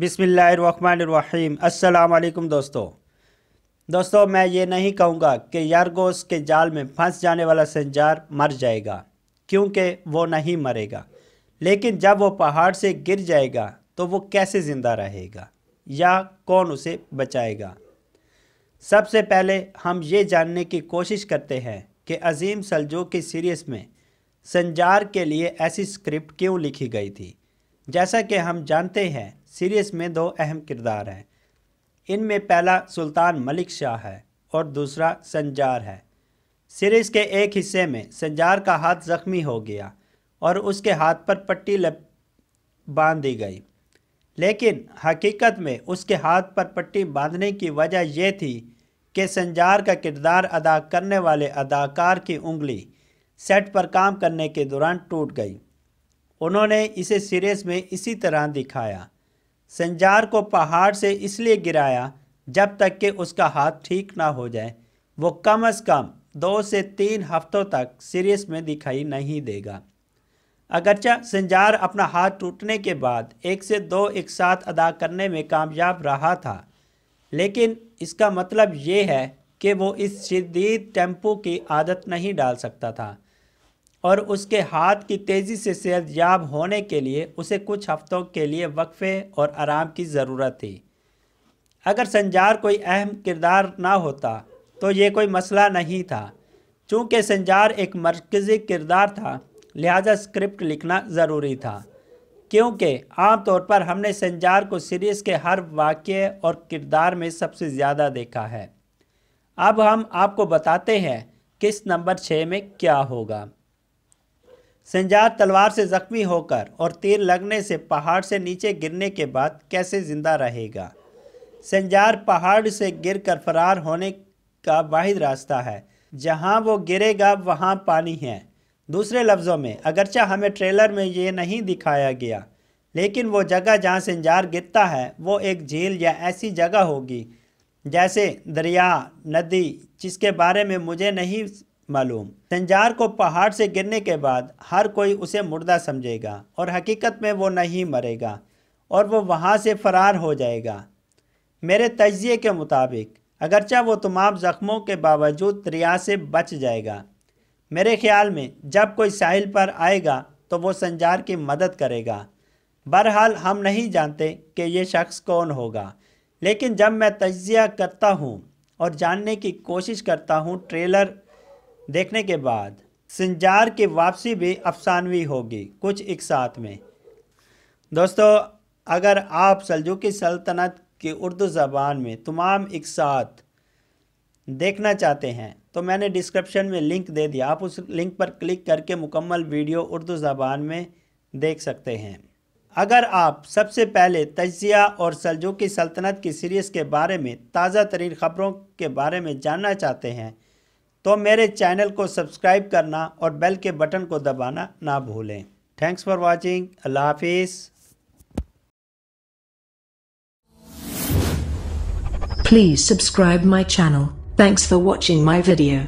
बिस्मिल्लाहिर्रहमानिर्रहीम। अस्सलाम वालेकुम दोस्तों, मैं ये नहीं कहूँगा कि यारगोस के जाल में फंस जाने वाला संजार मर जाएगा, क्योंकि वो नहीं मरेगा। लेकिन जब वो पहाड़ से गिर जाएगा तो वो कैसे ज़िंदा रहेगा या कौन उसे बचाएगा। सबसे पहले हम ये जानने की कोशिश करते हैं कि अजीम सल्जूकी सीरीज़ में संजार के लिए ऐसी स्क्रिप्ट क्यों लिखी गई थी। जैसा कि हम जानते हैं, सीरीज़ में दो अहम किरदार हैं। इनमें पहला सुल्तान मलिक शाह है और दूसरा संजार है। सीरीज़ के एक हिस्से में संजार का हाथ ज़ख्मी हो गया और उसके हाथ पर पट्टी बांध दी गई, लेकिन हकीकत में उसके हाथ पर पट्टी बांधने की वजह यह थी कि संजार का किरदार अदा करने वाले अदाकार की उंगली सेट पर काम करने के दौरान टूट गई। उन्होंने इसे सीरीज़ में इसी तरह दिखाया। संजार को पहाड़ से इसलिए गिराया जब तक कि उसका हाथ ठीक ना हो जाए। वो कम से कम 2 से 3 हफ्तों तक सीरीज़ में दिखाई नहीं देगा। अगरचे संजार अपना हाथ टूटने के बाद 1 से 2 एक साथ अदा करने में कामयाब रहा था, लेकिन इसका मतलब ये है कि वो इस शदीद टेम्पो की आदत नहीं डाल सकता था और उसके हाथ की तेज़ी से सेहतयाब होने के लिए उसे कुछ हफ्तों के लिए वक्फे और आराम की ज़रूरत थी। अगर संजार कोई अहम किरदार ना होता तो ये कोई मसला नहीं था। चूँकि संजार एक मरकज़ी किरदार था, लिहाजा स्क्रिप्ट लिखना ज़रूरी था, क्योंकि आम तौर पर हमने संजार को सीरीज़ के हर वाक़ये और किरदार में सबसे ज़्यादा देखा है। अब हम आपको बताते हैं कि इस नंबर 6 में क्या होगा। संजार तलवार से ज़ख्मी होकर और तीर लगने से पहाड़ से नीचे गिरने के बाद कैसे ज़िंदा रहेगा। संजार पहाड़ से गिरकर फरार होने का वाहिद रास्ता है। जहां वो गिरेगा वहां पानी है। दूसरे लफ्ज़ों में, अगरचे हमें ट्रेलर में ये नहीं दिखाया गया, लेकिन वो जगह जहां संजार गिरता है वो एक झील या ऐसी जगह होगी जैसे दरिया, नदी, जिसके बारे में मुझे नहीं मालूम। संजार को पहाड़ से गिरने के बाद हर कोई उसे मुर्दा समझेगा और हकीकत में वो नहीं मरेगा और वो वहाँ से फरार हो जाएगा। मेरे तज्ज़िये के मुताबिक अगरचे वो तमाम ज़ख्मों के बावजूद दरिया से बच जाएगा। मेरे ख्याल में जब कोई साहिल पर आएगा तो वो संजार की मदद करेगा। बहरहाल हम नहीं जानते कि ये शख्स कौन होगा, लेकिन जब मैं तज्ज़िया करता हूँ और जानने की कोशिश करता हूँ, ट्रेलर देखने के बाद संजार की वापसी भी अफसानवी होगी कुछ एक साथ में। दोस्तों, अगर आप सल्जूकी सल्तनत की उर्दू ज़बान में तमाम एक साथ देखना चाहते हैं तो मैंने डिस्क्रिप्शन में लिंक दे दिया। आप उस लिंक पर क्लिक करके मुकम्मल वीडियो उर्दू ज़बान में देख सकते हैं। अगर आप सबसे पहले तज्ज़िया और सल्जूकी सल्तनत की सीरीज़ के बारे में ताज़ा तरीन ख़बरों के बारे में जानना चाहते हैं तो मेरे चैनल को सब्सक्राइब करना और बेल के बटन को दबाना ना भूलें। Thanks for watching. अल्लाह हाफिज़। Please subscribe my channel. Thanks for watching my video.